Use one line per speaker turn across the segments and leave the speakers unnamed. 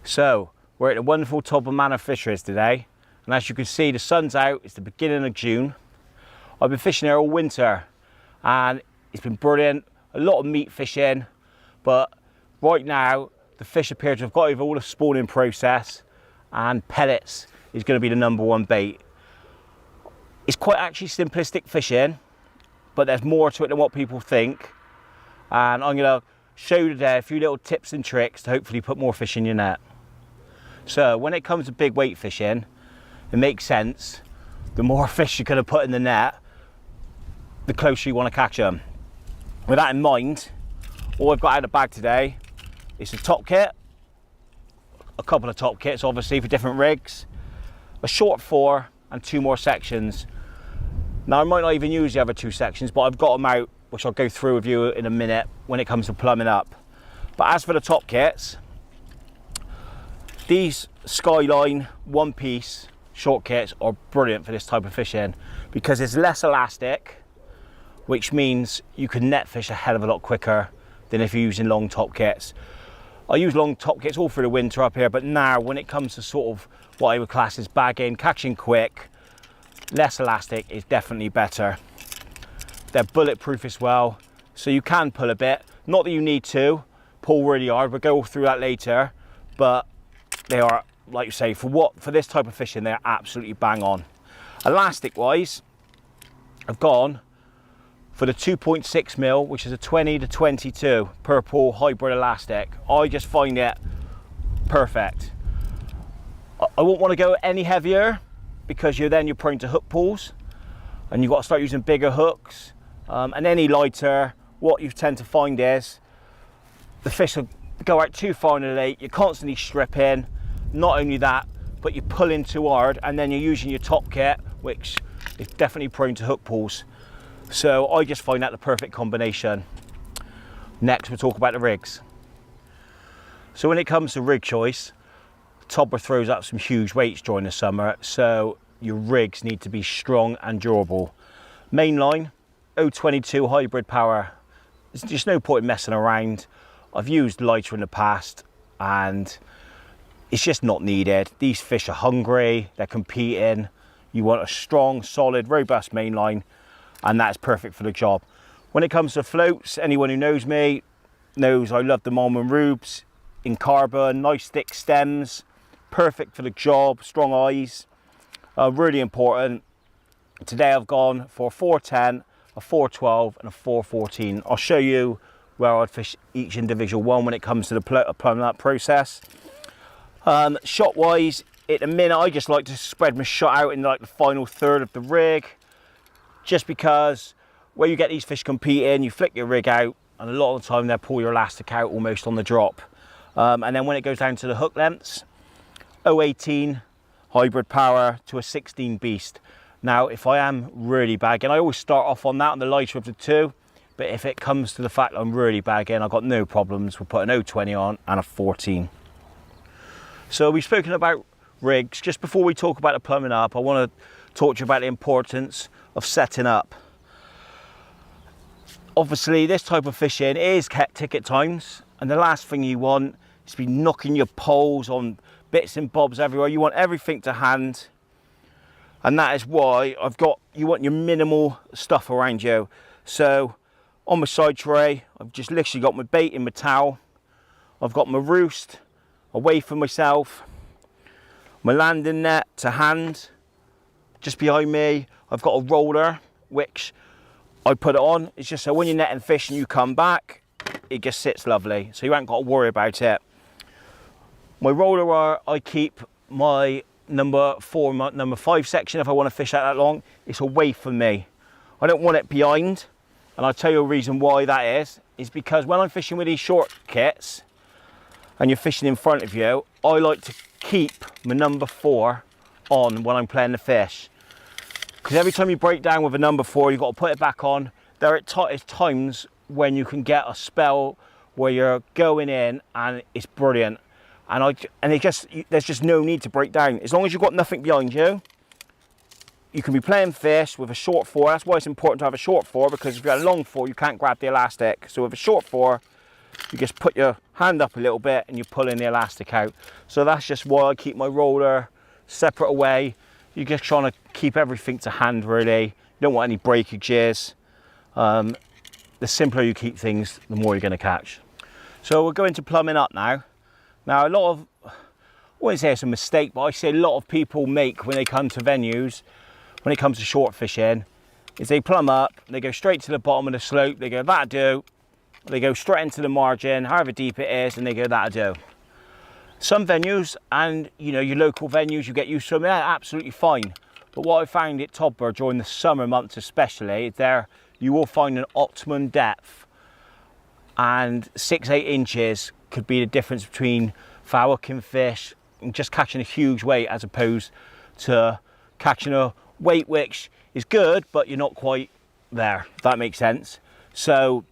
So we're at the wonderful Topham Manor Fisheries today, and as you can see, the sun's out. It's the beginning of June. I've been fishing here all winter and it's been brilliant. A lot of meat fishing, but right now the fish appear to have got over all the spawning process, and pellets is going to be the #1 bait. It's quite actually simplistic fishing, but there's more to it than what people think, and I'm going to show you today a few little tips and tricks to hopefully put more fish in your net. So when it comes to big weight fishing, it makes sense. The more fish you're going to put in the net, the closer you want to catch them. With that in mind, all I've got out of the bag today is a top kit, a couple of top kits obviously for different rigs, a short 4 and 2 more sections. Now I might not even use the other 2 sections, but I've got them out, which I'll go through with you in a minute when it comes to plumbing up. But as for the top kits, these Skyline 1-piece short kits are brilliant for this type of fishing because it's less elastic, which means you can net fish a hell of a lot quicker than if you're using long top kits. I use long top kits all through the winter up here, but now when it comes to sort of what I would class as bagging, catching quick, less elastic is definitely better. They're bulletproof as well, so you can pull a bit. Not that you need to pull really hard, we'll go through that later, but they are, like you say, for this type of fishing, they're absolutely bang on. Elastic wise, I've gone for the 2.6mm, which is a 20 to 22 purple hybrid elastic. I just find it perfect. I won't want to go any heavier because you're prone to hook pulls and you've got to start using bigger hooks. And any lighter, what you tend to find is the fish will go out too far in the lake, you're constantly stripping. Not only that, but you're pulling too hard and then you're using your top kit, which is definitely prone to hook pulls. So I just find that the perfect combination. Next, we'll talk about the rigs. So when it comes to rig choice, Tobber throws up some huge weights during the summer, so your rigs need to be strong and durable. Mainline, 022 hybrid power. There's just no point in messing around. I've used lighter in the past and it's just not needed. These fish are hungry, they're competing. You want a strong, solid, robust mainline, and that's perfect for the job. When it comes to floats, anyone who knows me knows I love the Malman Rubes in carbon, nice thick stems, perfect for the job, strong eyes, really important. Today I've gone for a 410, a 412 and a 414. I'll show you where I'd fish each individual one when it comes to the plumbing up process. Shot wise, at the minute I just like to spread my shot out in like the final third of the rig, just because where you get these fish competing, you flick your rig out and a lot of the time they'll pull your elastic out almost on the drop. And then when it goes down to the hook lengths, 018 hybrid power to a 16 beast. Now if I am really bagging, I always start off on that on the lighter of the 2, but if it comes to the fact that I'm really bagging, I've got no problems with putting 020 on and a 14. So we've spoken about rigs. Just before we talk about the plumbing up, I want to talk to you about the importance of setting up. Obviously this type of fishing is hectic at times, and the last thing you want is to be knocking your poles on bits and bobs everywhere. You want everything to hand, and that is why you want your minimal stuff around you. So on my side tray, I've just literally got my bait in my towel, I've got my roost away from myself, my landing net to hand. Just behind me I've got a roller which I put it on. It's just so when you're netting fish and you come back, it just sits lovely, so you ain't got to worry about it. My roller, I keep my number 4, my number 5 section if I want to fish out that long. It's away from me. I don't want it behind, and I'll tell you a reason why that is because when I'm fishing with these short kits and you're fishing in front of you, I like to keep my number 4 on when I'm playing the fish, because every time you break down with a number 4, you've got to put it back on. There are times when you can get a spell where you're going in and it's brilliant, and there's just no need to break down. As long as you've got nothing behind you, you can be playing fish with a short 4. That's why it's important to have a short 4, because if you have a long 4, you can't grab the elastic. So with a short 4, you just put your hand up a little bit and you're pulling the elastic out. So that's just why I keep my roller separate away. You're just trying to keep everything to hand really. You don't want any breakages. The simpler you keep things, the more you're going to catch. So we're going to plumbing up now. Now a lot of, I wouldn't say it's a mistake, but I say a lot of people make when they come to venues, when it comes to short fishing, is they plumb up, they go straight to the bottom of the slope, they go, that'll do. They go straight into the margin, however deep it is, and they go, that'll do. Some venues, and you know, your local venues, you get used to them, they're absolutely fine. But what I found at Todborough during the summer months especially, is there you will find an optimum depth, and 6-8 inches could be the difference between fowlking fish and just catching a huge weight, as opposed to catching a weight which is good, but you're not quite there, if that makes sense. So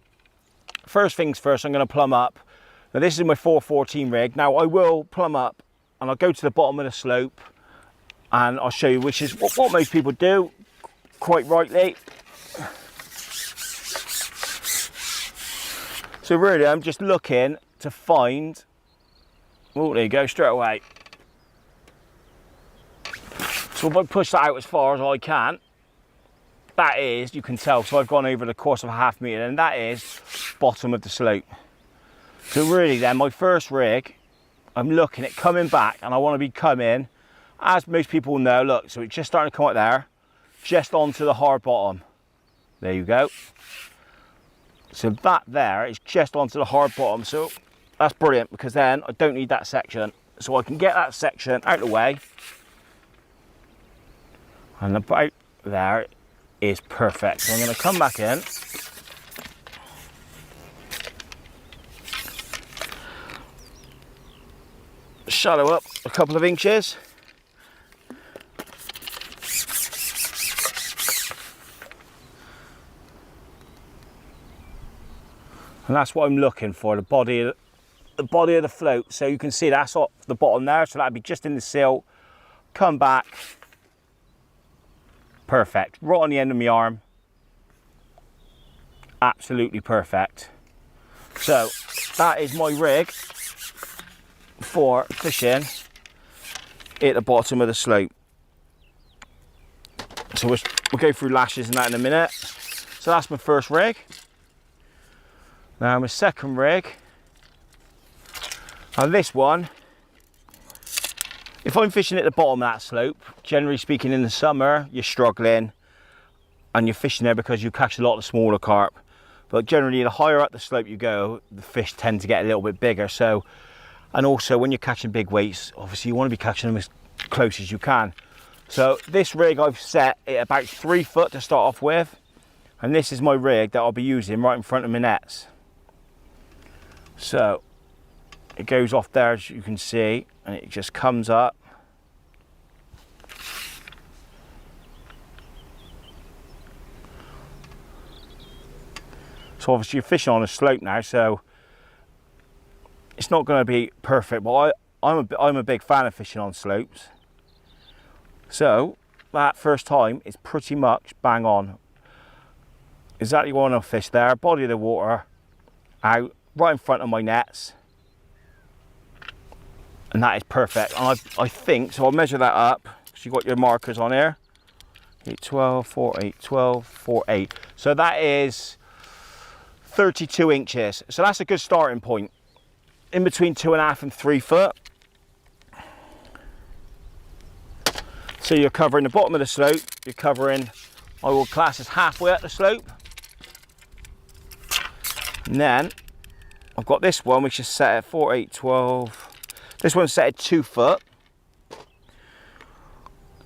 first things first, I'm going to plumb up. Now this is my 414 rig. Now I will plumb up and I'll go to the bottom of the slope and I'll show you, which is what most people do, quite rightly. So really I'm just looking to find, oh there you go, straight away. So if I push that out as far as I can, that is, you can tell, so I've gone over the course of a half metre, and that is bottom of the slope. So really then, my first rig, I'm looking at coming back, and I want to be coming, as most people know, look, so it's just starting to come out there, just onto the hard bottom. There you go. So that there is just onto the hard bottom, so that's brilliant, because then I don't need that section. So I can get that section out of the way, and about there is perfect. So I'm going to come back in. Shallow up a couple of inches. And that's what I'm looking for, the body of the float. So you can see that's off the bottom there, so that'd be just in the sill. Come back. Perfect, right on the end of my arm. Absolutely perfect. So that is my rig for fishing at the bottom of the slope. So we'll go through lashes and that in a minute. So that's my first rig. Now my second rig. Now this one, if I'm fishing at the bottom of that slope, generally speaking in the summer, you're struggling and you're fishing there because you catch a lot of smaller carp. But generally the higher up the slope you go, the fish tend to get a little bit bigger. So, and also when you're catching big weights, obviously you want to be catching them as close as you can. So this rig I've set at about 3 foot to start off with. And this is my rig that I'll be using right in front of my nets. So it goes off there, as you can see, and it just comes up. So obviously you're fishing on a slope now, so it's not going to be perfect, but I'm a big fan of fishing on slopes. So that first time is pretty much bang on. Exactly what I want to fish there, body of the water, out, right in front of my nets. And that is perfect. And I think, so I'll measure that up, because you've got your markers on here. 8, 12, 4, 8, 12, 4, 8. So that is 32 inches. So that's a good starting point. In between 2.5 and 3 foot. So you're covering the bottom of the slope. You're covering, I will class as halfway up the slope. And then I've got this one, which is set at 4, 8, 12. This one's set at 2 foot.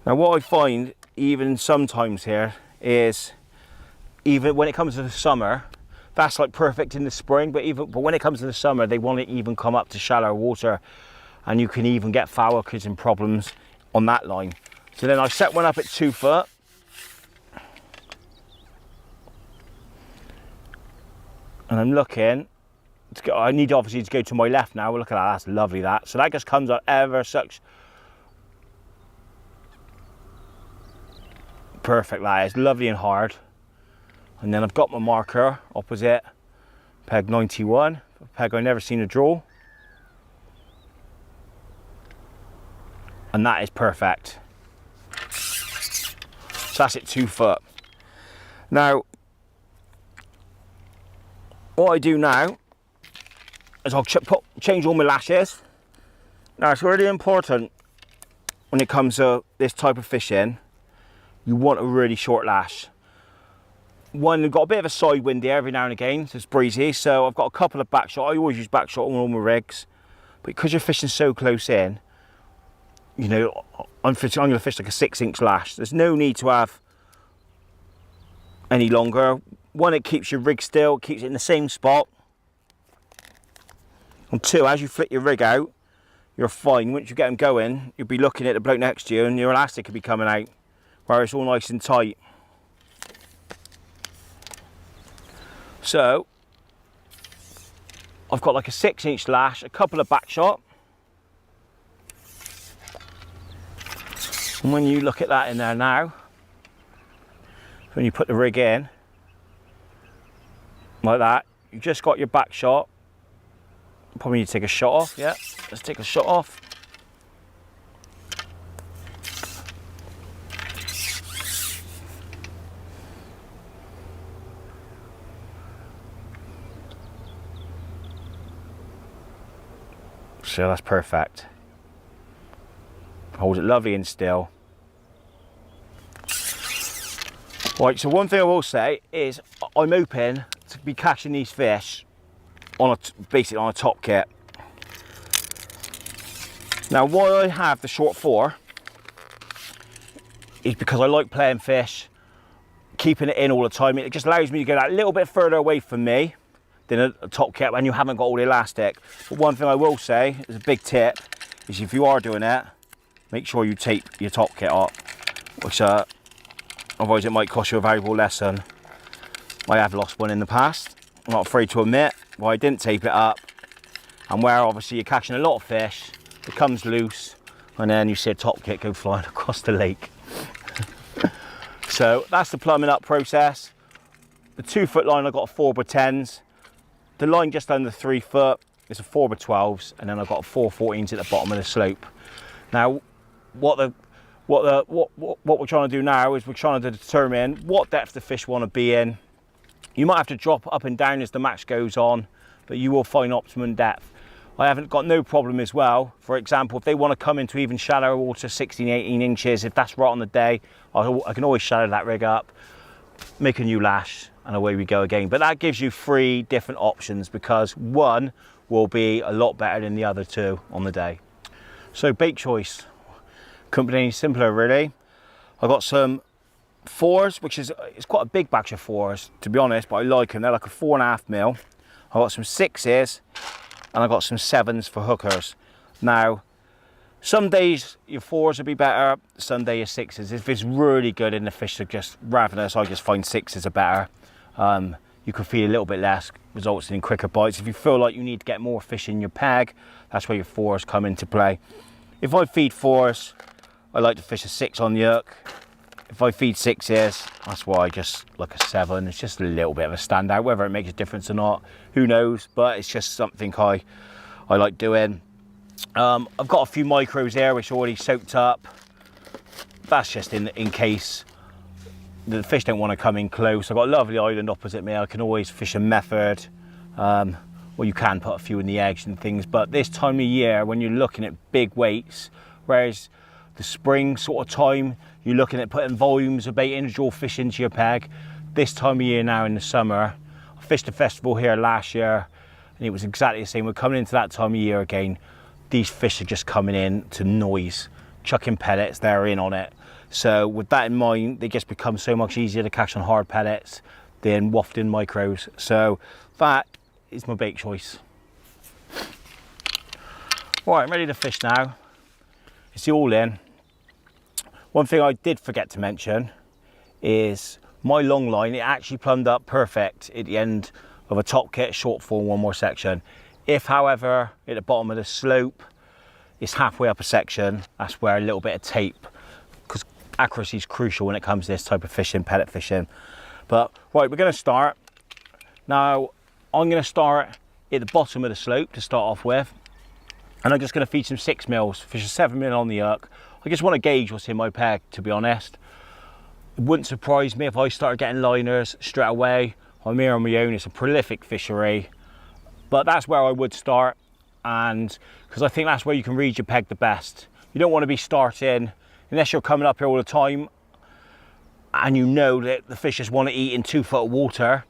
Now what I find even sometimes here is, even when it comes to the summer, that's like perfect in the spring, but when it comes to the summer, they want to even come up to shallow water, and you can even get foul catching problems on that line. So then I set one up at 2 foot. And I'm looking, I need obviously to go to my left now. Look at that, that's lovely that. So that just comes up ever such. Perfect, that is lovely and hard. And then I've got my marker opposite, peg 91, a peg I've never seen a draw. And that is perfect. So that's at 2 foot. Now, what I do now is I'll change all my lashes. Now, it's really important when it comes to this type of fishing, you want a really short lash. One, you've got a bit of a side wind here every now and again, so it's breezy. So I've got a couple of back shot. I always use back shot on all my rigs. But because you're fishing so close in, you know, I'm going to fish like a 6-inch lash. There's no need to have any longer. One, it keeps your rig still, keeps it in the same spot. And two, as you flick your rig out, you're fine. Once you get them going, you'll be looking at the bloke next to you and your elastic will be coming out, where it's all nice and tight. So, I've got like a 6-inch lash, a couple of back shot. And when you look at that in there now, when you put the rig in, like that, you just got your back shot. Probably need to take a shot off, yeah. Let's take a shot off. So that's perfect. Holds it lovely and still. Right, so one thing I will say is I'm hoping to be catching these fish on basically on a top kit. Now, why I have the short 4 is because I like playing fish, keeping it in all the time. It just allows me to go that little bit further away from me than a top kit when you haven't got all the elastic. But one thing I will say is a big tip is if you are doing it, make sure you tape your top kit up, which otherwise it might cost you a valuable lesson. I have lost one in the past, I'm not afraid to admit, but I didn't tape it up, and where obviously you're catching a lot of fish, it comes loose and then you see a top kit go flying across the lake. So that's the plumbing up process. The 2 foot line, I've got a 4x10s. The line just under 3 foot is a 4x12s, and then I've got a 4x14s at the bottom of the slope. Now, what we're trying to do now is we're trying to determine what depth the fish want to be in. You might have to drop up and down as the match goes on, but you will find optimum depth. I haven't got no problem as well. For example, if they want to come into even shallower water, 16, 18 inches, if that's right on the day, I can always shallow that rig up, make a new lash, and away we go again. But that gives you 3 different options, because one will be a lot better than the other 2 on the day. So bait choice, couldn't be any simpler really. I got some 4s, which is it's quite a big batch of 4s to be honest, but I like them. They're like a 4.5 mil. I got some 6s and I got some 7s for hookers. Now, some days your 4s will be better, some days your 6s. If it's really good and the fish are just ravenous, I just find 6s are better. You can feed a little bit less, results in quicker bites. If you feel like you need to get more fish in your peg, that's where your 4s come into play. If I feed 4s, I like to fish a 6 on the hook. If I feed 6s, that's why I just like a 7. It's just a little bit of a standout. Whether it makes a difference or not, who knows? But it's just something I like doing. I've got a few micros there which are already soaked up. That's just in case the fish don't want to come in close. I've got a lovely island opposite me. I can always fish a method. Well, you can put a few in the eggs and things, but this time of year when you're looking at big weights, whereas the spring sort of time, you're looking at putting volumes of bait in to draw fish into your peg. This time of year now in the summer, I fished a festival here last year and it was exactly the same. We're coming into that time of year again. These fish are just coming in to noise, chucking pellets, they're in on it. So with that in mind, they just become so much easier to catch on hard pellets than wafting micros. So that is my bait choice. Right, I'm ready to fish now. It's the all in. One thing I did forget to mention is my long line, it actually plumbed up perfect at the end of a top kit, short 4, one more section. If, however, at the bottom of the slope, it's halfway up a section, that's where a little bit of tape, because accuracy is crucial when it comes to this type of fishing, pellet fishing. But right, we're going to start. Now, I'm going to start at the bottom of the slope to start off with. And I'm just going to feed some 6mm, fish a 7mm on the hook. I just want to gauge what's in my peg, to be honest. It wouldn't surprise me if I started getting liners straight away. I'm here on my own, it's a prolific fishery. But that's where I would start, and because I think that's where you can read your peg the best. You don't want to be starting, unless you're coming up here all the time and you know that the fish just want to eat in 2 foot of water.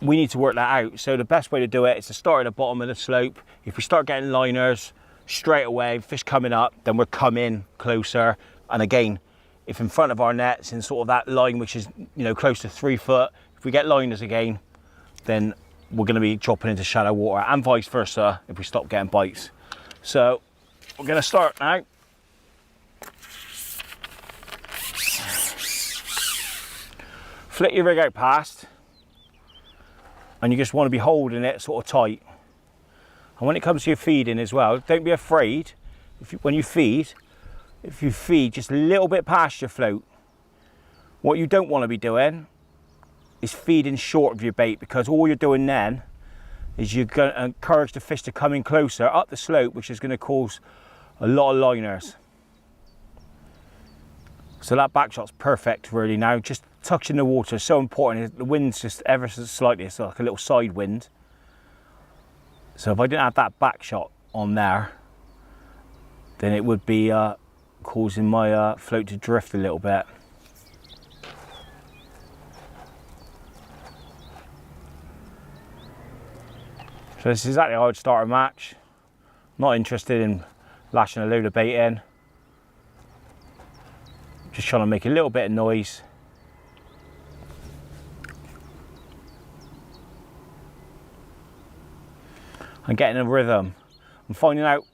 We need to work that out. So the best way to do it is to start at the bottom of the slope. If we start getting liners straight away, fish coming up, then we're coming closer. And again, if in front of our net's in sort of that line, which is, you know, close to 3 foot, if we get liners again, then we're going to be dropping into shallow water, and vice versa if we stop getting bites. So we're going to start now. Flick your rig out past, and you just want to be holding it sort of tight. And when it comes to your feeding as well, don't be afraid when you feed. If you feed just a little bit past your float, what you don't want to be doing is feeding short of your bait, because all you're doing then is you're going to encourage the fish to come in closer up the slope, which is going to cause a lot of liners. So that back shot's perfect really now. Just touching the water is so important. The wind's just ever so slightly, it's like a little side wind. So if I didn't have that back shot on there, then it would be causing my float to drift a little bit. So this is exactly how I'd start a match. Not interested in lashing a load of bait in. Just trying to make a little bit of noise. I'm getting a rhythm. I'm finding out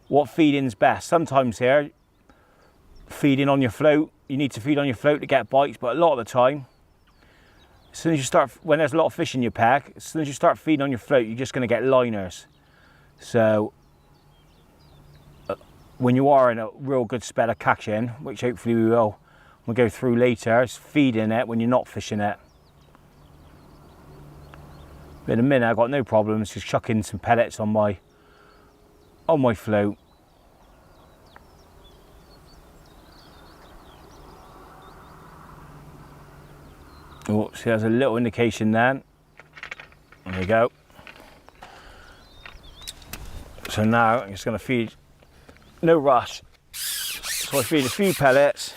what feeding's best. Sometimes here, feeding on your float, you need to feed on your float to get bites, but a lot of the time, as soon as you start, when there's a lot of fish in your peg, as soon as you start feeding on your float, you're just going to get liners. So when you are in a real good spell of catching, which hopefully we'll go through later, is feeding it when you're not fishing it. But in a minute, I've got no problems just chucking some pellets on my float. Oh, see, there's a little indication then. There you go. So now I'm just going to feed, no rush. So I feed a few pellets.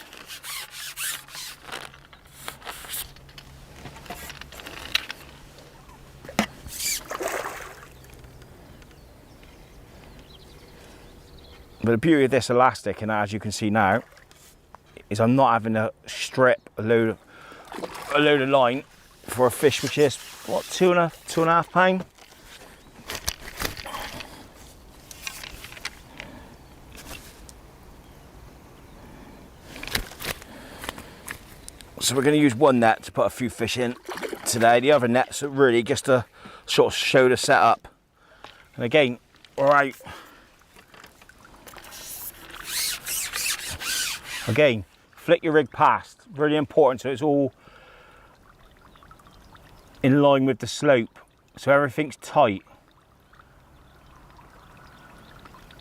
But the beauty of this elastic, and as you can see now, is I'm not having to strip a load of line for a fish which is what, 2.5 pound. So we're going to use one net to put a few fish in today. The other nets are really just to sort of show the setup. And again, all right. Again, flick your rig past, really important, so it's all in line with the slope, so everything's tight.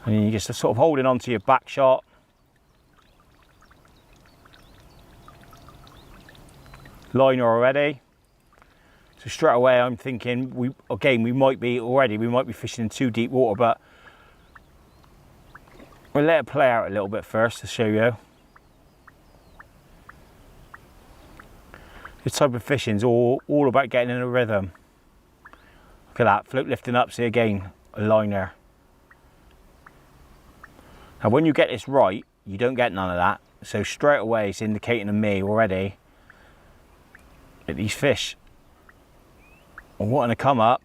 And you're just sort of holding onto your back shot. Liner already. So straight away I'm thinking, we might be fishing in too deep water, but we'll let it play out a little bit first to show you. This type of fishing is all about getting in a rhythm. Look at that, float lifting up, see again, a liner. Now when you get this right, you don't get none of that. So straight away it's indicating to me already that these fish are wanting to come up.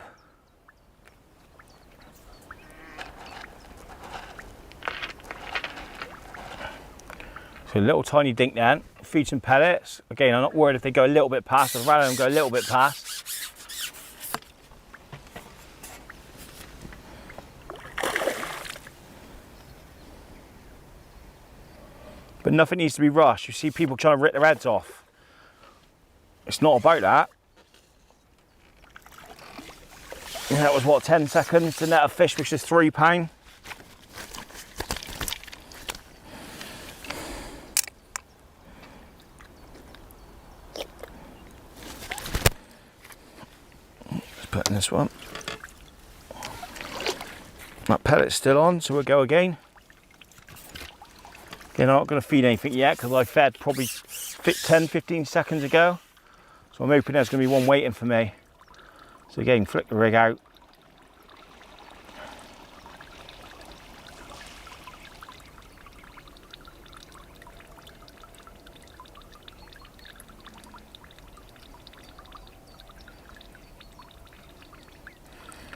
So a little tiny dink then. Feed some pellets. Again, I'm not worried if they go a little bit past. I'd rather them go a little bit past. But nothing needs to be rushed. You see people trying to rip their heads off. It's not about that. And that was what, 10 seconds to net a fish which is £3. Just putting this one. That pellet's still on, so we'll go again. Again, I'm not going to feed anything yet because I fed probably 10-15 seconds ago. So I'm hoping there's going to be one waiting for me. So again, flick the rig out.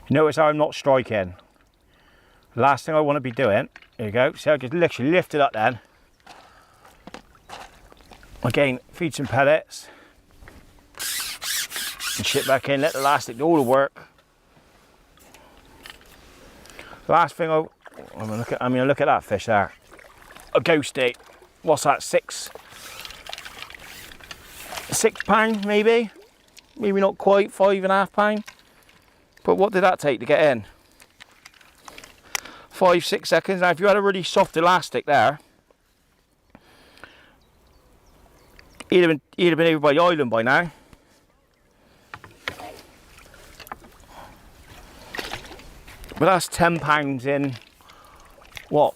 Notice how I'm not striking. Last thing I want to be doing, there you go, see I just literally lift it up then. Again, feed some pellets. And shit back in, let the elastic do all the work. Last thing I'm gonna look at that fish there. A ghosty. What's that, £6 maybe? Maybe not quite, £5.5. But what did that take to get in? 5-6 seconds. Now if you had a really soft elastic there, he'd have been over by the island by now. But that's £10 in what,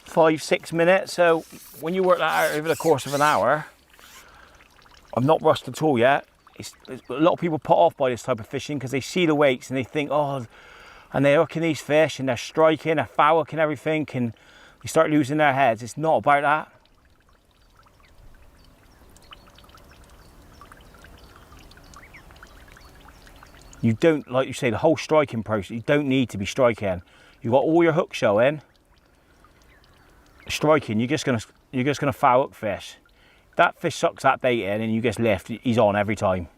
5-6 minutes. So when you work that out over the course of an hour, I've not rushed at all yet. A lot of people put off by this type of fishing because they see the weights and they think, oh, and they're hooking these fish and they're striking, they're fouling everything, and they start losing their heads. It's not about that. You don't, like you say, the whole striking process, you don't need to be striking. You've got all your hooks showing. Striking, you're just gonna foul hook fish. That fish sucks that bait in and you just lift, he's on every time.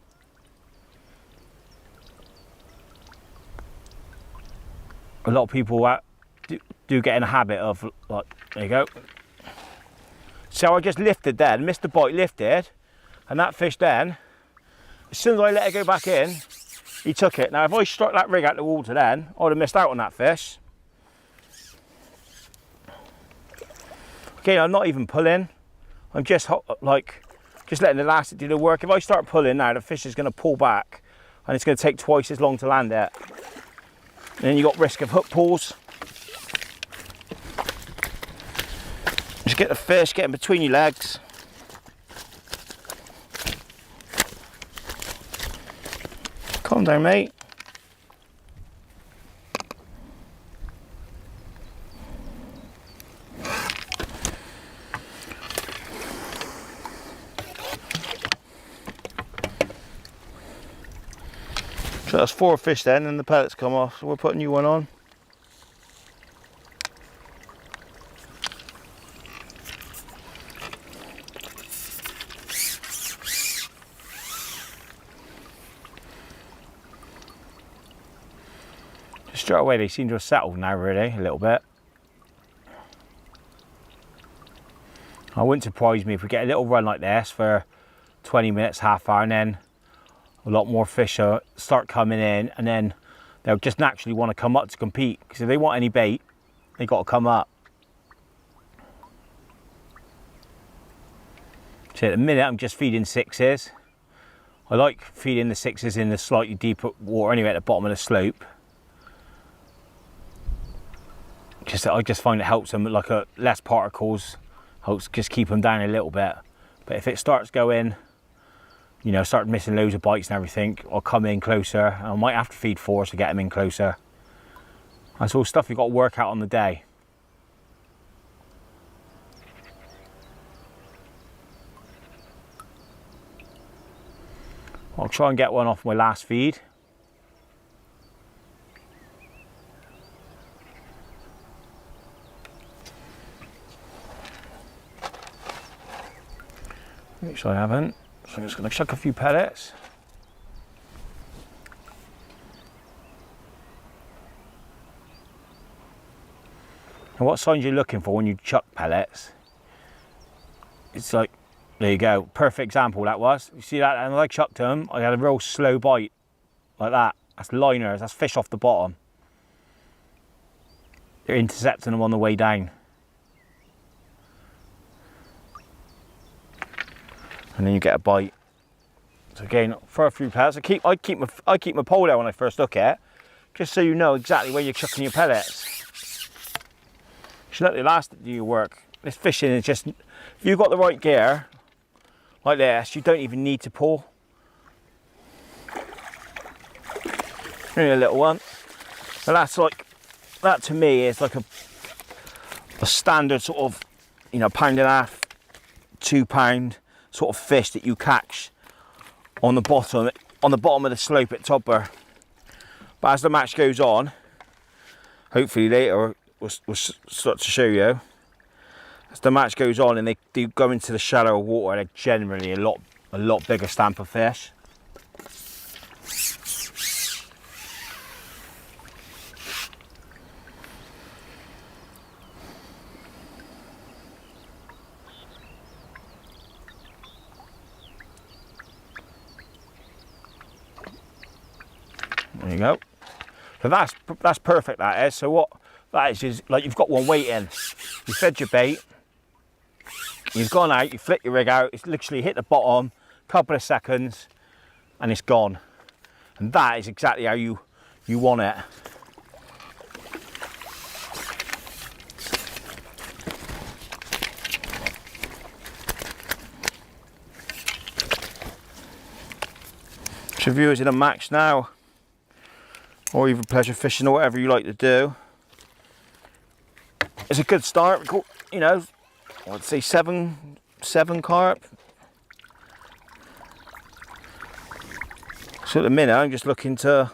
A lot of people do get in a habit of, like, there you go. So I just lifted then, missed the bite, lifted, and that fish then, as soon as I let it go back in, he took it. Now if I struck that rig out the water then, I would have missed out on that fish. Okay, I'm not even pulling. I'm just just letting the elastic do the work. If I start pulling now, the fish is going to pull back and it's going to take twice as long to land it. And then you got risk of hook pulls. Just get the fish getting between your legs. Calm down, mate. So that's 4 fish then, and the pellets come off, so we'll put a new one on. Straight away they seem to have settled now really, a little bit. I wouldn't surprise me if we get a little run like this for 20 minutes, half hour, and then a lot more fish start coming in, and then they'll just naturally want to come up to compete, because if they want any bait, they got to come up. So at the minute I'm just feeding 6s. I like feeding the 6s in the slightly deeper water anyway, at the bottom of the slope. I just find it helps them, like less particles, helps just keep them down a little bit. But if it starts going, you know, start missing loads of bites and everything, I'll come in closer. I might have to feed 4 to get them in closer. That's all stuff you've got to work out on the day. I'll try and get one off my last feed. Which I haven't. So I'm just going to chuck a few pellets. And what signs you're looking for when you chuck pellets? It's like, there you go, perfect example that was. You see that, and I chucked them, I had a real slow bite, like that. That's liners, that's fish off the bottom. They're intercepting them on the way down. And then you get a bite. So again, for a few pellets, I keep my pole there when I first look at it, just so you know exactly where you're chucking your pellets. Should let the elastic do your work. This fishing is just, if you've got the right gear, like this, you don't even need to pull. Only a little one. And that's like, that to me is like a standard sort of, you know, £1.5, £2 sort of fish that you catch on the bottom of the slope at Todber. But as the match goes on, hopefully later we'll start to show you, as the match goes on and they do go into the shallower water, they're generally a lot bigger stamp of fish. There you go. So that's perfect, that is. So what that is like, you've got one waiting. You fed your bait, you've gone out, you flick your rig out, it's literally hit the bottom, couple of seconds, and it's gone. And that is exactly how you want it. So viewers in a match now, or even pleasure fishing, or whatever you like to do, it's a good start. You know, I'd say seven carp. So at the minute I'm just looking to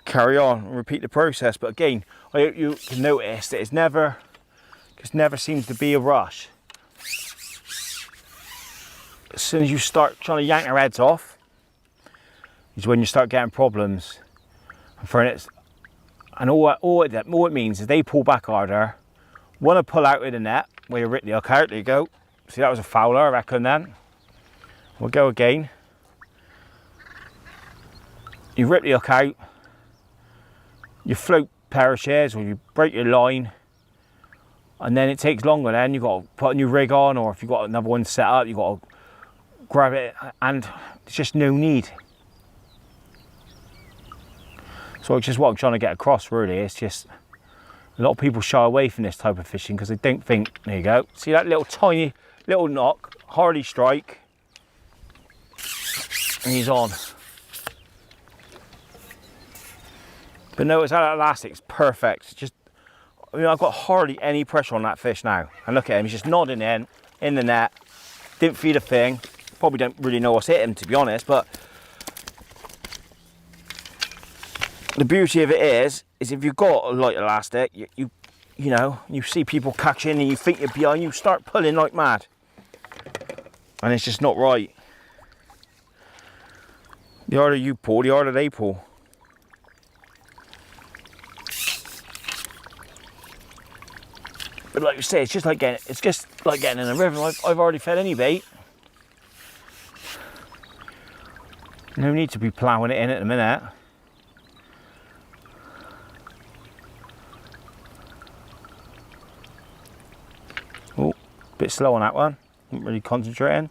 carry on and repeat the process. But again, I hope you can notice that it never seems to be a rush. As soon as you start trying to yank their heads off is when you start getting problems. And all it means is they pull back harder, want to pull out of the net where you rip the hook out. There you go. See, that was a fouler, I reckon. Then we'll go again. You rip the hook out, you float perishes or you break your line, and then it takes longer. Then you've got to put a new rig on, or if you've got another one set up, you've got to grab it, and there's just no need. So it's just what I'm trying to get across, really. It's just a lot of people shy away from this type of fishing because they don't think, there you go, see that little tiny little knock, hardly strike, and he's on. But notice how that elastic's perfect. It's just, I mean, I've got hardly any pressure on that fish now. And look at him, he's just nodding in the net, didn't feed a thing. Probably don't really know what's hit him, to be honest, but the beauty of it is if you've got a light elastic, you know, you see people catching and you think you're behind, you start pulling like mad. And it's just not right. The harder you pull, the harder they pull. But like you say, it's just like getting in a river. I've already fed any bait. No need to be ploughing it in at the minute. Oh, a bit slow on that one. Not really concentrating.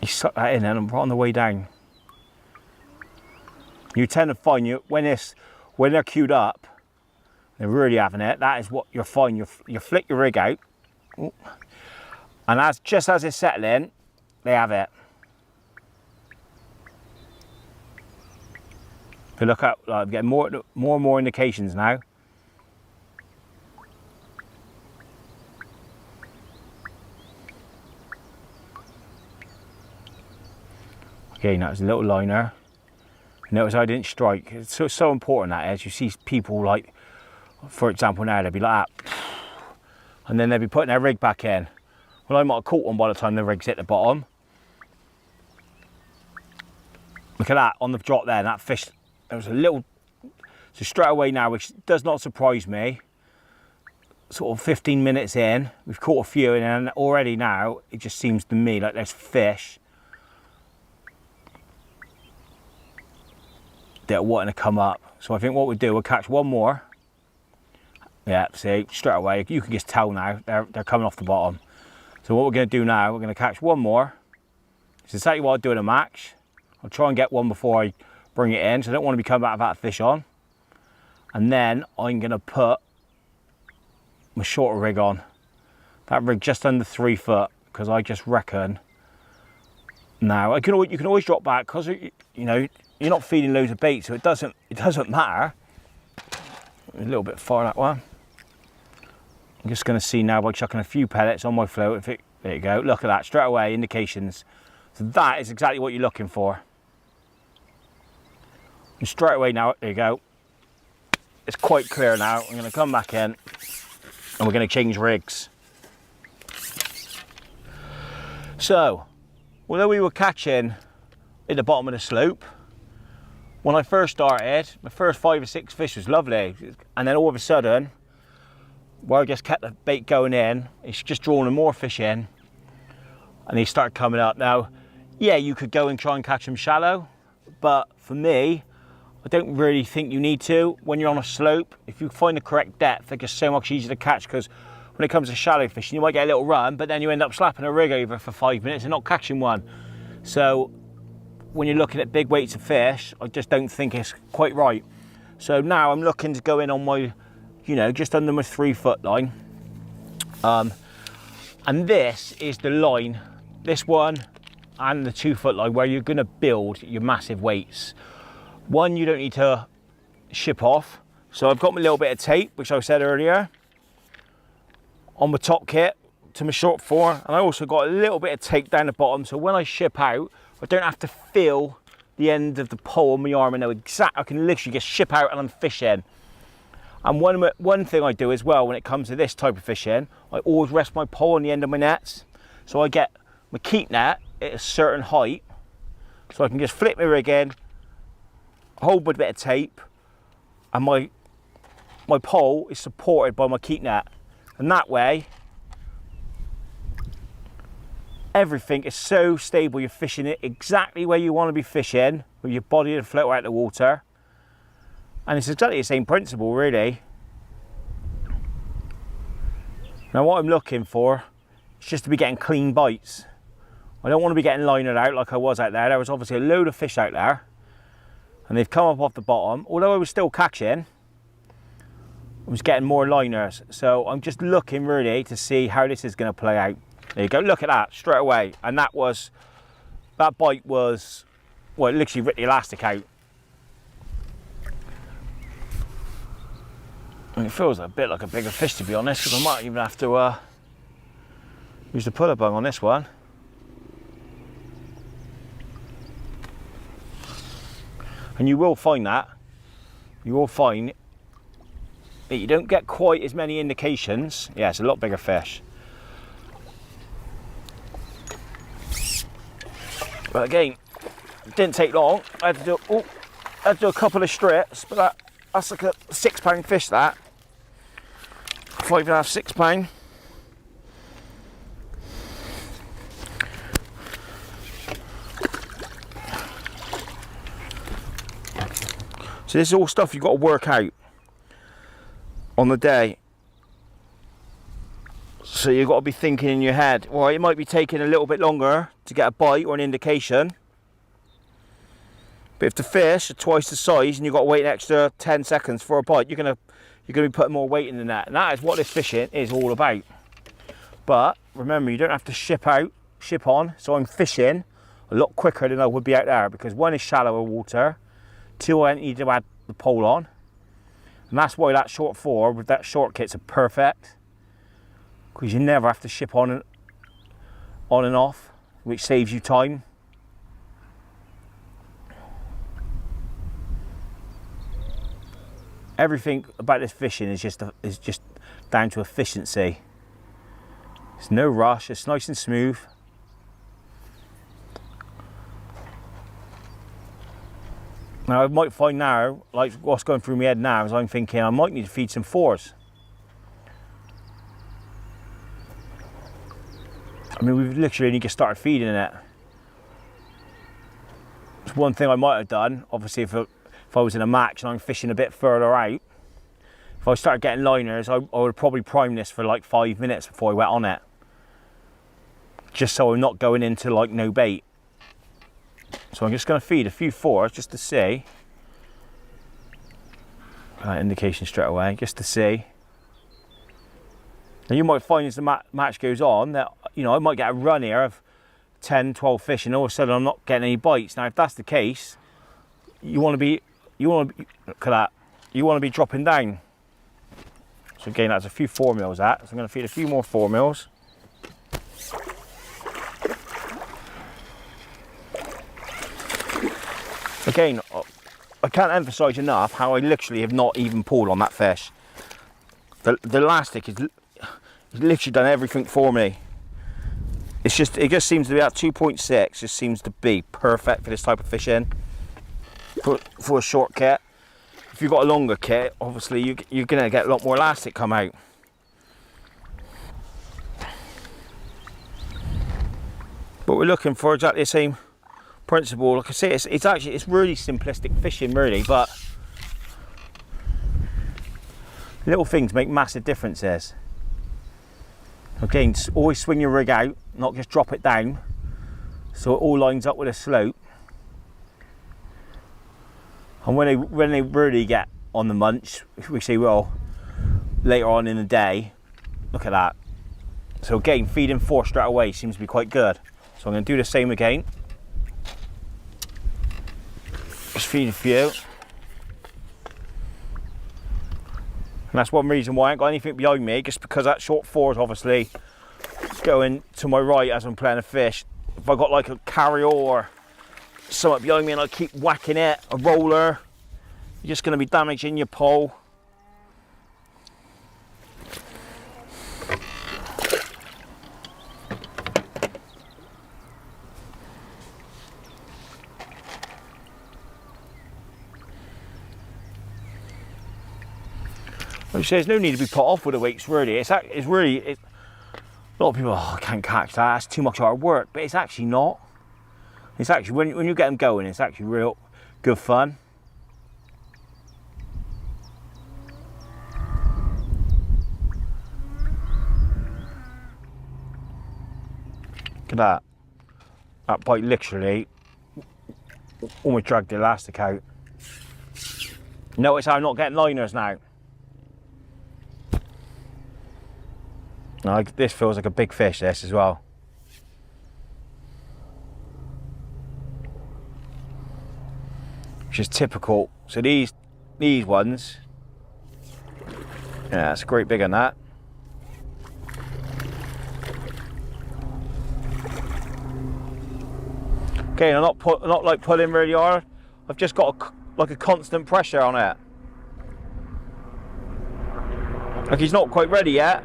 You suck that in and I'm right on the way down. You tend to find when they're queued up, they're really having it. That is what you'll find. You flick your rig out, and just as it's settling, they have it. If you look at, I'm getting more and more indications now. Again, that was a little liner. Notice I didn't strike. It's so important, that is. You see people like, for example, now they'd be like that, and then they'd be putting their rig back in. Well, I might have caught one by the time the rig's hit the bottom. Look at that on the drop there, and that fish, there was a little, so straight away now, which does not surprise me, sort of 15 minutes in, we've caught a few, and already now, it just seems to me like there's fish that are wanting to come up. So I think what we'll do, we'll catch one more. Yeah, see, straight away, you can just tell now, they're coming off the bottom. So what we're going to do now, we're going to catch one more. It's exactly what I do in a match. I'll try and get one before I bring it in, so I don't want to be coming back with that fish on. And then I'm going to put my shorter rig on. That rig just under 3 foot, because I just reckon now you can always drop back, because you know you're not feeding loads of bait, so it doesn't matter. A little bit far that one. I'm just going to see now by chucking a few pellets on my float. There you go. Look at that straight away, indications. So that is exactly what you're looking for. And straight away now, there you go. It's quite clear now. I'm going to come back in and we're going to change rigs. So, although we were catching at the bottom of the slope, when I first started, my first 5 or 6 fish was lovely. And then all of a sudden, where I just kept the bait going in, it's just drawing more fish in. And they started coming up. Now, yeah, you could go and try and catch them shallow. But for me, I don't really think you need to. When you're on a slope, if you find the correct depth, they're just so much easier to catch, because when it comes to shallow fishing, you might get a little run, but then you end up slapping a rig over for 5 minutes and not catching one. So when you're looking at big weights of fish, I just don't think it's quite right. So now I'm looking to go in on my, you know, just under my 3 foot line. And this is the line, this one and the 2 foot line, where you're gonna build your massive weights. One, you don't need to ship off. So I've got my little bit of tape, which I said earlier, on my top kit to my short 4, and I also got a little bit of tape down the bottom, so when I ship out, I don't have to feel the end of the pole on my arm. I know exactly, I can literally just ship out and I'm fishing. And one thing I do as well when it comes to this type of fishing, I always rest my pole on the end of my nets, so I get my keep net at a certain height, so I can just flip my rig in, hold my bit of tape, and my pole is supported by my keep net. And that way, everything is so stable, you're fishing it exactly where you want to be fishing, with your body to float out the water. And it's exactly the same principle, really. Now what I'm looking for is just to be getting clean bites. I don't want to be getting linered out like I was out there. There was obviously a load of fish out there, and they've come up off the bottom. Although I was still catching, I was getting more liners. So I'm just looking really to see how this is going to play out. There you go, look at that straight away. And that bite was, well, it literally ripped the elastic out. And it feels a bit like a bigger fish, to be honest, because I might even have to use the puller bung on this one. And you will find that you don't get quite as many indications. Yeah, it's a lot bigger fish. But again, it didn't take long. I had to do a couple of strips, but that's like a 6 pound fish, that. 5.5, 6 pound. So this is all stuff you've got to work out on the day. So you've got to be thinking in your head, well, it might be taking a little bit longer to get a bite or an indication. But if the fish are twice the size and you've got to wait an extra 10 seconds for a bite, you're gonna be putting more weight in the net. And that is what this fishing is all about. But remember, you don't have to ship on. So I'm fishing a lot quicker than I would be out there, because one is shallower water, 2, I need to add the pole on. And that's why that short 4 with that short kits are perfect, because you never have to ship on and off, which saves you time. Everything about this fishing is just down to efficiency. There's no rush, it's nice and smooth. Now I might find now, like what's going through my head now, is I'm thinking I might need to feed some 4s. I mean, we've literally only just started feeding it. It's one thing I might have done, obviously if if I was in a match and I'm fishing a bit further out, if I started getting liners, I would probably prime this for like 5 minutes before I went on it. Just so I'm not going into like no bait. So I'm just going to feed a few 4s just to see. Indication straight away, just to see. Now you might find as the match goes on that, you know, I might get a run here of 10, 12 fish and all of a sudden I'm not getting any bites. Now if that's the case, you want to be, look at that, you want to be dropping down. So again, that's a few 4 mils that, so I'm going to feed a few more 4 mils. Again, I can't emphasise enough how I literally have not even pulled on that fish. The elastic is literally done everything for me. It just seems to be at 2.6, just seems to be perfect for this type of fishing. For a short kit. If you've got a longer kit, obviously you're going to get a lot more elastic come out. But we're looking for exactly the same principle. Like I say, it's really simplistic fishing really, but little things make massive differences. Again, always swing your rig out, not just drop it down, so it all lines up with a slope. And when they really get on the munch, we say, well, later on in the day, look at that. So again, feeding 4 straight away seems to be quite good. So I'm going to do the same again. Just feed a few. And that's one reason why I ain't got anything behind me, just because that short 4 is obviously going to my right as I'm playing a fish. If I got like a carrier or something behind me and I keep whacking it, a roller, you're just going to be damaging your pole. Which there's no need to be put off with the weights really. It's really, a lot of people, oh, I can't catch that, that's too much hard work, but it's actually not. It's actually, when you get them going, it's actually real good fun. Look at that. That bite literally almost dragged the elastic out. Notice how I'm not getting liners now. Now, this feels like a big fish, this as well. Which is typical. So these ones, yeah, it's a great big on that. Okay, I'm not like pulling really hard. I've just got like a constant pressure on it. Like he's not quite ready yet.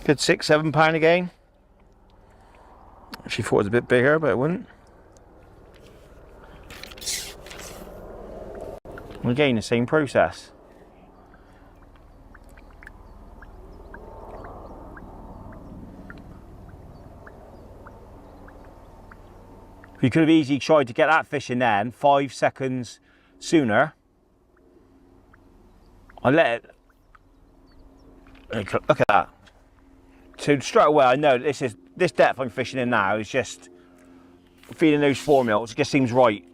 Good 6-7 pound again. Actually thought it was a bit bigger, but it wouldn't. And again, the same process. You could have easily tried to get that fish in then 5 seconds sooner. I let it. Look at that. So straight away I know this depth I'm fishing in now is just feeding those 4 mils. It just seems right.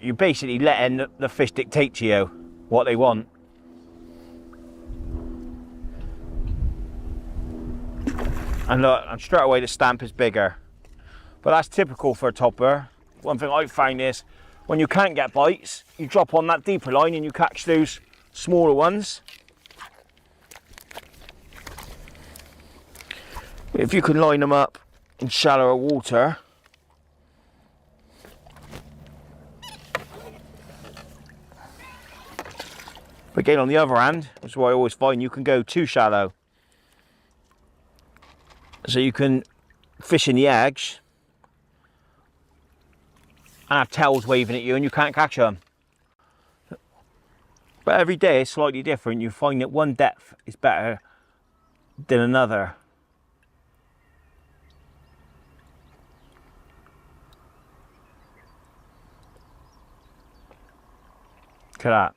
You're basically letting the fish dictate to you what they want. And look, and straight away the stamp is bigger. But that's typical for a topper. One thing I've found is when you can't get bites, you drop on that deeper line and you catch those smaller ones. If you can line them up in shallower water, but But again, on the other hand, that's what I always find, you can go too shallow. So you can fish in the edge and have tails waving at you and you can't catch them. But every day is slightly different. You find that one depth is better than another. Look at that.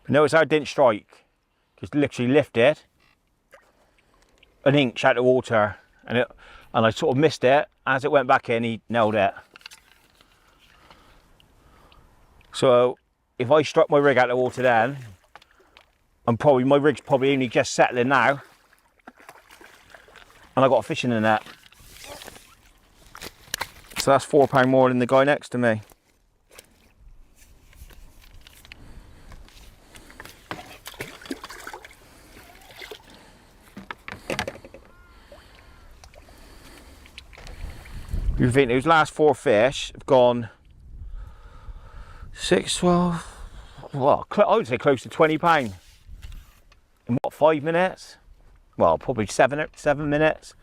But notice how it didn't strike. Just literally lifted an inch out of the water, and I sort of missed it. As it went back in, he nailed it. So if I struck my rig out of the water then, my rig's probably only just settling now, and I got a fish in the net. So that's £4 more than the guy next to me. You think those last 4 fish have gone 6, 12, well, I would say close to £20 in what, 5 minutes? Well, probably 7 minutes.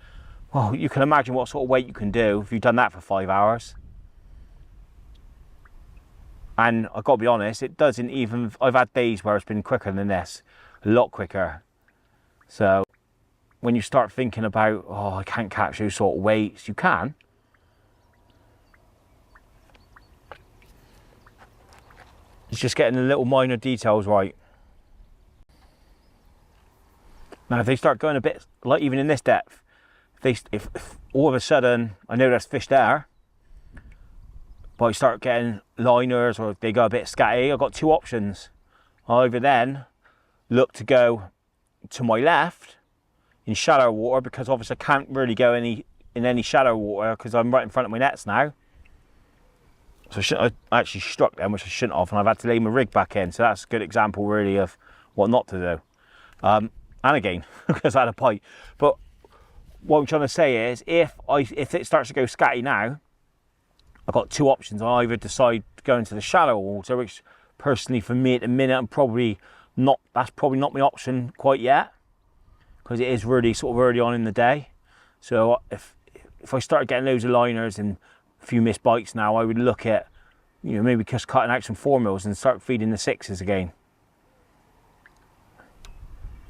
Well, you can imagine what sort of weight you can do if you've done that for 5 hours. And I've got to be honest, it doesn't even, I've had days where it's been quicker than this, a lot quicker. So when you start thinking about, oh, I can't catch those sort of weights, you can. It's just getting the little minor details right. Now, if they start going a bit, like even in this depth, if all of a sudden, I know there's fish there, but I start getting liners or if they go a bit scatty, I've got 2 options. I either then look to go to my left in shallow water, because obviously I can't really go in any shallow water because I'm right in front of my nets now. So I actually struck them, which I shouldn't have, and I've had to lay my rig back in. So that's a good example, really, of what not to do. And again, because I had a bite. But what I'm trying to say is, if it starts to go scatty now, I've got 2 options. I either decide to go into the shallow water, which personally for me at the minute, that's probably not my option quite yet, because it is really sort of early on in the day. So if I start getting loads of liners and a few missed bites now, I would look at, maybe just cutting out some 4mm and start feeding the 6s again.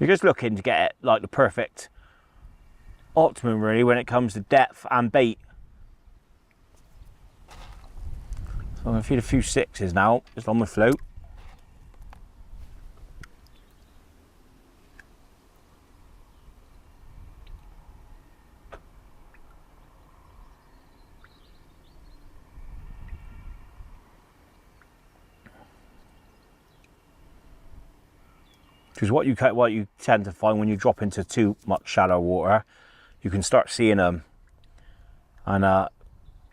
You're just looking to get like the perfect optimum, really, when it comes to depth and bait. So I'm going to feed a few 6s now, just on my float. Because what you tend to find when you drop into too much shallow water, you can start seeing them. And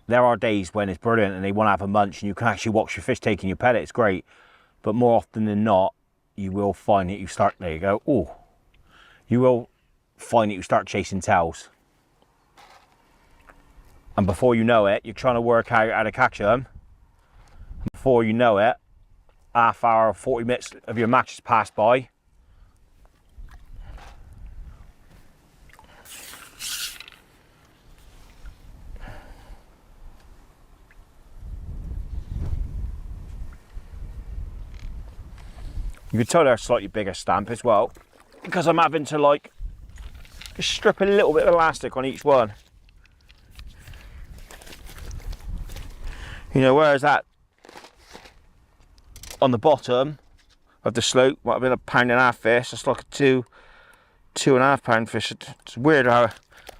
there are days when it's brilliant and they want to have a munch and you can actually watch your fish taking your pellet. It's great. But more often than not, you will find that you start, there you go, oh, you will find that you start chasing tails. And before you know it, you're trying to work out how to catch them. And before you know it, half hour, 40 minutes of your match has passed by. You can tell they're a slightly bigger stamp as well, because I'm having to like just strip a little bit of elastic on each one. Whereas that on the bottom of the slope might have been a £1.5 fish. It's like a 2.5 pound fish. It's weird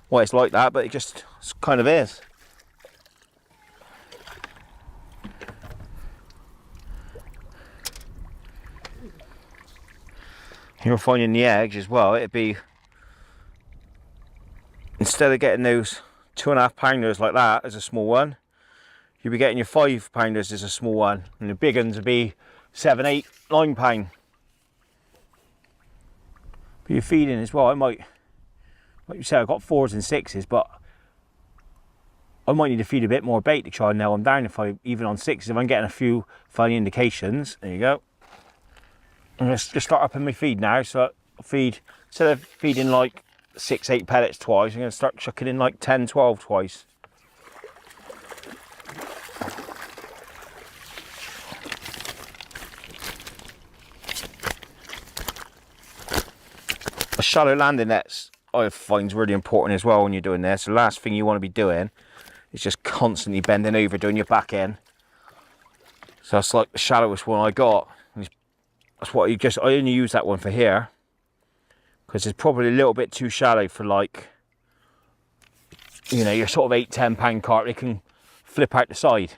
why it's like that, but it just kind of is. You'll find in the eggs as well, it'd be, instead of getting those 2.5 pounders like that as a small one, you'll be getting your 5 pounders as a small one, and the big ones would be 7, 8, 9 pound. But you're feeding as well, like you say, I've got 4s and 6s, but I might need to feed a bit more bait to try and nail them down. Even on 6s, if I'm getting a few funny indications, there you go. I'm going to start upping my feed now. So I feed, instead of feeding like 6-8 pellets twice, I'm going to start chucking in like 10-12 twice. A shallow landing nets I find is really important as well when you're doing this. The last thing you want to be doing is just constantly bending over doing your back end. So that's like the shallowest one I got. That's what I only use that one for here, because it's probably a little bit too shallow for, like, you know, your sort of 8-10 pound carp. They can flip out the side,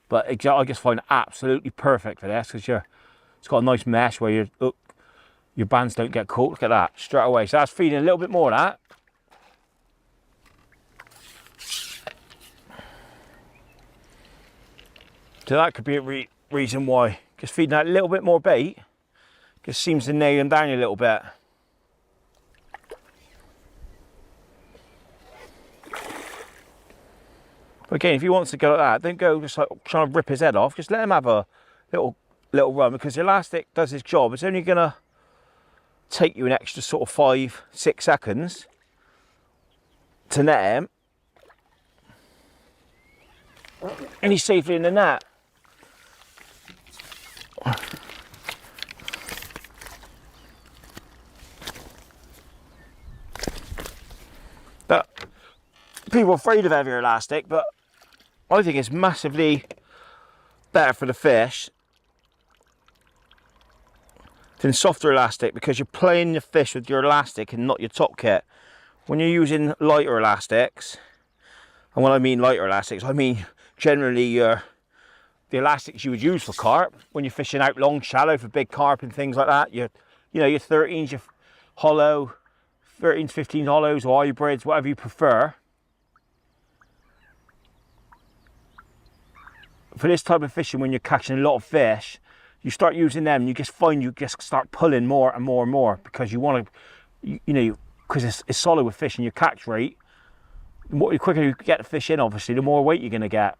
but I just find it absolutely perfect for this, because it's got a nice mesh where your bands don't get caught. Look at that, straight away. So that's feeding a little bit more of that. So that could be a reason why. Just feeding that little bit more bait just seems to nail them down a little bit. But again, if he wants to go like that, don't go just like trying to rip his head off. Just let him have a little run, because the elastic does its job. It's only gonna take you an extra sort of 5-6 seconds to net him, and he's safely in the net. But people are afraid of heavier elastic, but I think it's massively better for the fish than softer elastic, because you're playing the fish with your elastic and not your top kit. When you're using lighter elastics, and when I mean lighter elastics, I mean generally the elastics you would use for carp when you're fishing out long, shallow for big carp and things like that. You know, your 13s, your hollow, 13s, 15 hollows, or hybrids, whatever you prefer. For this type of fishing, when you're catching a lot of fish, you start using them, and you just find you just start pulling more and more and more, because you want to, you know, because it's solid with fish, and your catch rate, the quicker you get the fish in, obviously, the more weight you're going to get.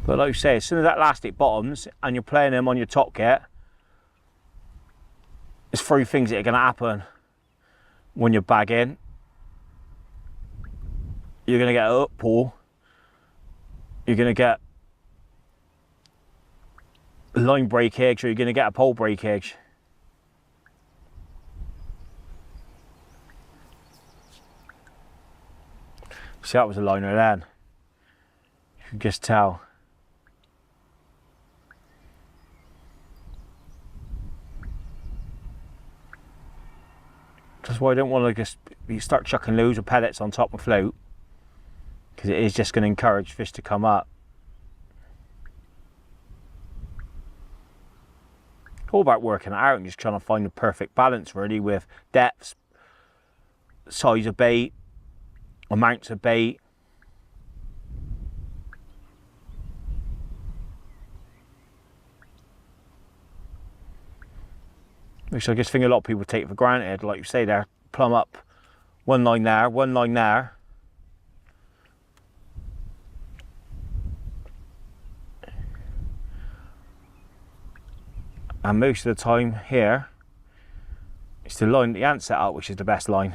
But like I say, as soon as that elastic bottoms and you're playing them on your top kit, there's 3 things that are going to happen when you're bagging. You're going to get an up pull, you're going to get a line breakage, or you're going to get a pole breakage. See, that was a liner then. You can just tell. That's why I don't want to just start chucking loads of pellets on top of float, because it is just going to encourage fish to come up. It's all about working it out and just trying to find the perfect balance, really, with depths, size of bait, amounts of bait. Which I just think a lot of people take for granted. Like you say there, plumb up, one line there, one line there. And most of the time here, it's the line that the ant set up, which is the best line.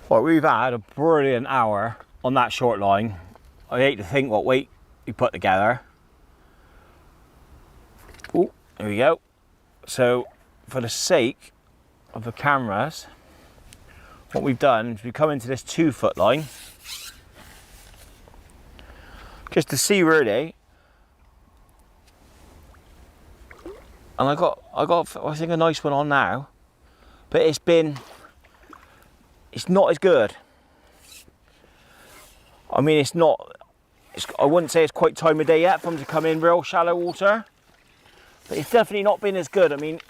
Well, we've had a brilliant hour on that short line. I hate to think what weight we put together. Oh, there we go. So, for the sake of the cameras, what we've done is we've come into this 2-foot line, just to see really. And I got I think a nice one on now, but it's not as good. I mean, I wouldn't say it's quite time of day yet for them to come in real shallow water, but it's definitely not been as good. I mean,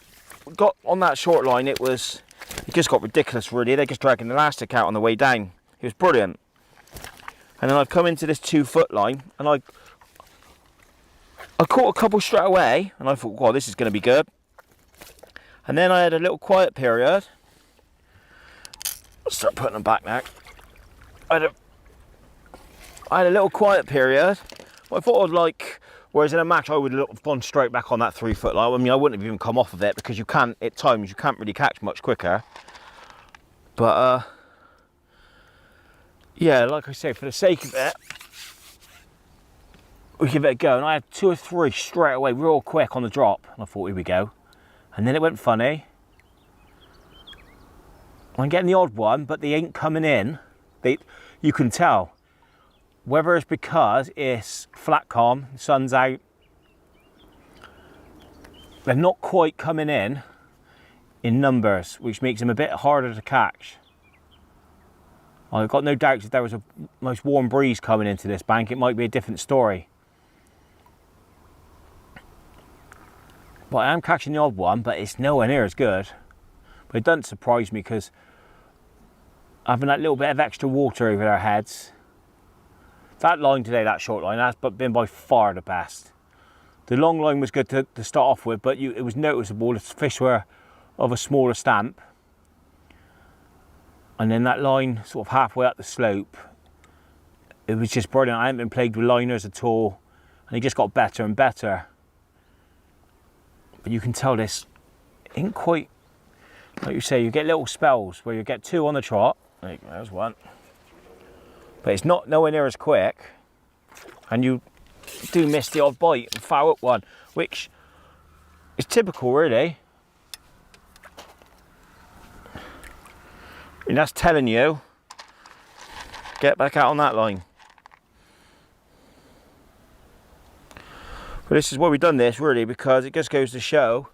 we got on that short line, it just got ridiculous really. They're just dragging the elastic out on the way down. It was brilliant. And then I've come into this 2-foot line, and I caught a couple straight away, and I thought, wow, this is going to be good. And then I had a little quiet period. I'll start putting them back now. I had a little quiet period. I thought I'd like, whereas in a match I would have gone straight back on that 3 foot line. I mean, I wouldn't have even come off of it because you can't, at times, you can't really catch much quicker. But, yeah, like I say, for the sake of it, we give it a go. And I had 2 or 3 straight away, real quick on the drop. And I thought, here we go. And then it went funny. I'm getting the odd one, but they ain't coming in. You can tell. Whether it's because it's flat calm, the sun's out, they're not quite coming in numbers, which makes them a bit harder to catch. I've got no doubts if there was a nice warm breeze coming into this bank, it might be a different story. But I am catching the odd one, but it's nowhere near as good. But it doesn't surprise me because having that little bit of extra water over their heads. That line today, that short line, that's been by far the best. The long line was good to start off with, but it was noticeable the fish were of a smaller stamp. And then that line sort of halfway up the slope, it was just brilliant. I haven't been plagued with liners at all, and it just got better and better. But you can tell this ain't quite, like you say, you get little spells where you get 2 on the trot. There's one. But it's not nowhere near as quick, and you do miss the odd bite and foul up one, which is typical really. And that's telling you, get back out on that line. But this is why we've done this really, because it just goes to show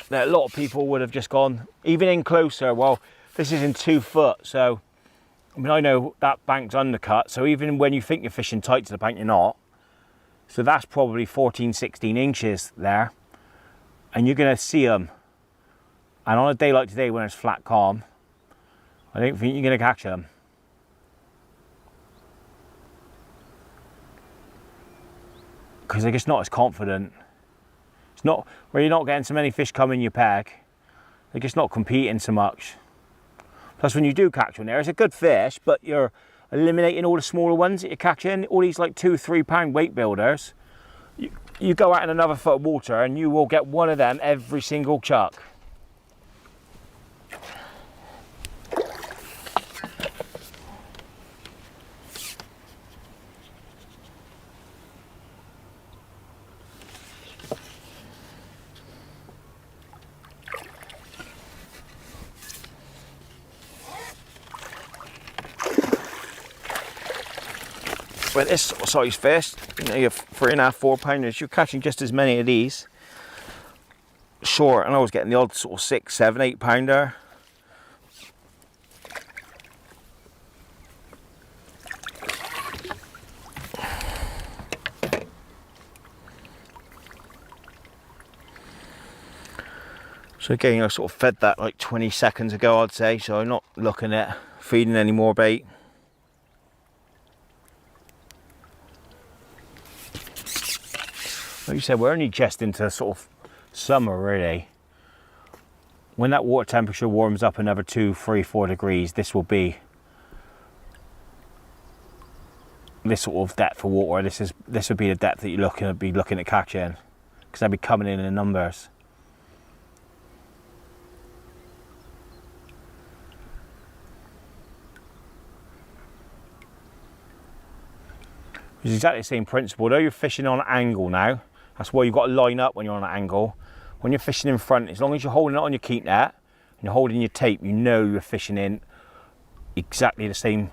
that a lot of people would have just gone even in closer. Well, this is in 2 foot, so I mean, I know that bank's undercut, so even when you think you're fishing tight to the bank, you're not. So that's probably 14, 16 inches there. And you're going to see them. And on a day like today when it's flat calm, I don't think you're going to catch them. Because they're just not as confident. It's not where you're not getting so many fish come in your peg. They're just not competing so much. Plus when you do catch one there, it's a good fish, but you're eliminating all the smaller ones that you're catching. All these like 2-3 pound weight builders. You go out in another foot of water and you will get one of them every single chuck. With this sort of size fish, you know, you're 3.5, 4 pounders, you're catching just as many of these short, and I was getting the odd sort of 6, 7, 8 pounder. So again, I sort of fed that like 20 seconds ago, I'd say, so I'm not looking at feeding any more bait. Like you said, we're only just into sort of summer really. When that water temperature warms up another 2, 3, 4 degrees, this will be this sort of depth of water. This would be the depth that you're looking at catching, because they'll be coming in numbers. It's exactly the same principle. Though you're fishing on an angle now, that's why you've got to line up when you're on an angle. When you're fishing in front, as long as you're holding it on your keep net and you're holding your tape, you know you're fishing in exactly the same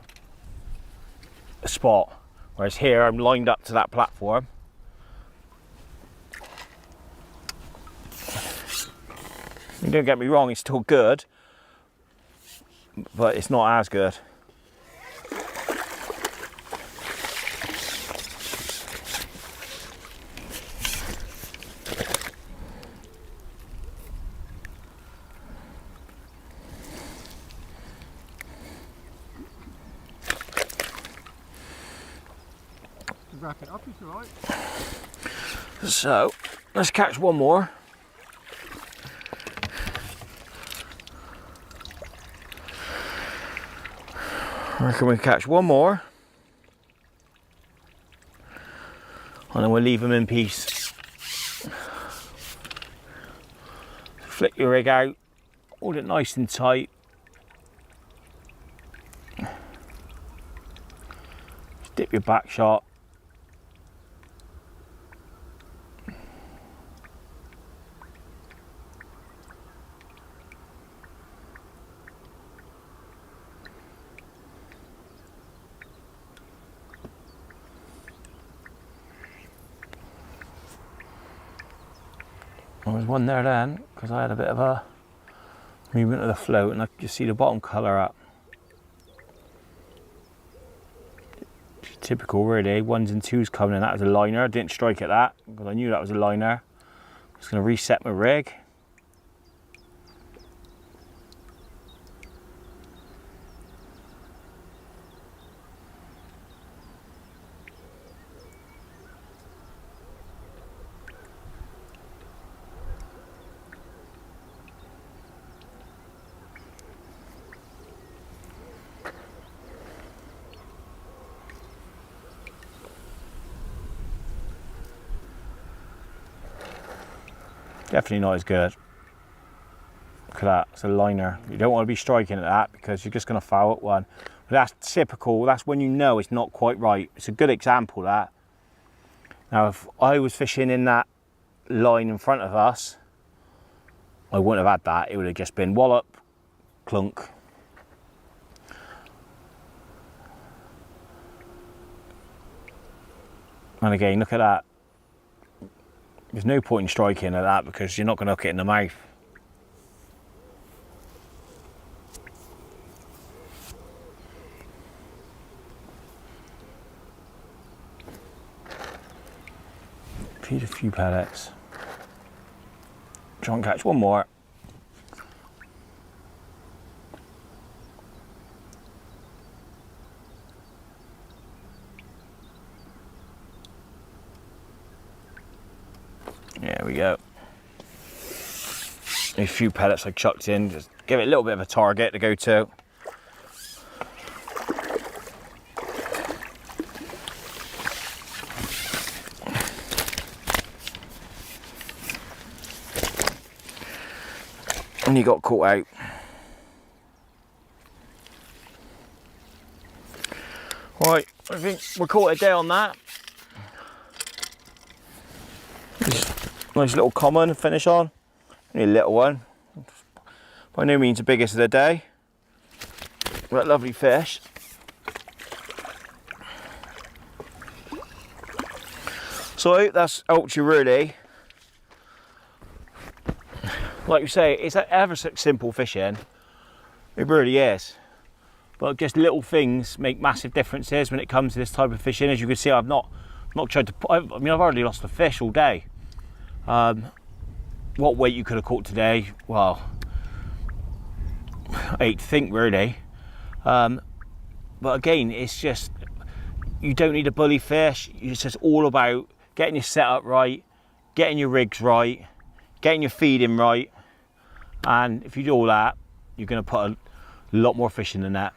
spot. Whereas here, I'm lined up to that platform. And don't get me wrong, it's still good, but it's not as good.
Wrap it up, it's all right.
So let's catch one more. I reckon we catch one more. And then we'll leave them in peace. Flick your rig out, hold it nice and tight. Just dip your back shot. There was one there then, because I had a bit of a movement of the float and I could see the bottom colour up. Typical really, 1s and 2s coming in, that was a liner. I didn't strike at that, because I knew that was a liner. I'm just going to reset my rig. Definitely not as good. Look at that, it's a liner. You don't want to be striking at that because you're just going to foul at one. But that's typical, that's when you know it's not quite right. It's a good example of that. Now if I was fishing in that line in front of us, I wouldn't have had that. It would have just been wallop, clunk. And again, look at that. There's no point in striking at that because you're not going to hook it in the mouth. Feed a few pellets. Try and catch one more. There we go. A few pellets I chucked in, just give it a little bit of a target to go to. And you got caught out. Right, I think we'll call it a day on that. Nice little common to finish on. Only a little one. By no means the biggest of the day. But lovely fish. So I hope that's helped you really. Like you say, it's ever so simple fishing. It really is. But just little things make massive differences when it comes to this type of fishing. As you can see, I've not tried to. I mean, I've already lost a fish all day. What weight you could have caught today? Well, I hate to think really. But again, it's just, you don't need a bully fish. It's just all about getting your setup right, getting your rigs right, getting your feeding right. And if you do all that, you're going to put a lot more fish in the net.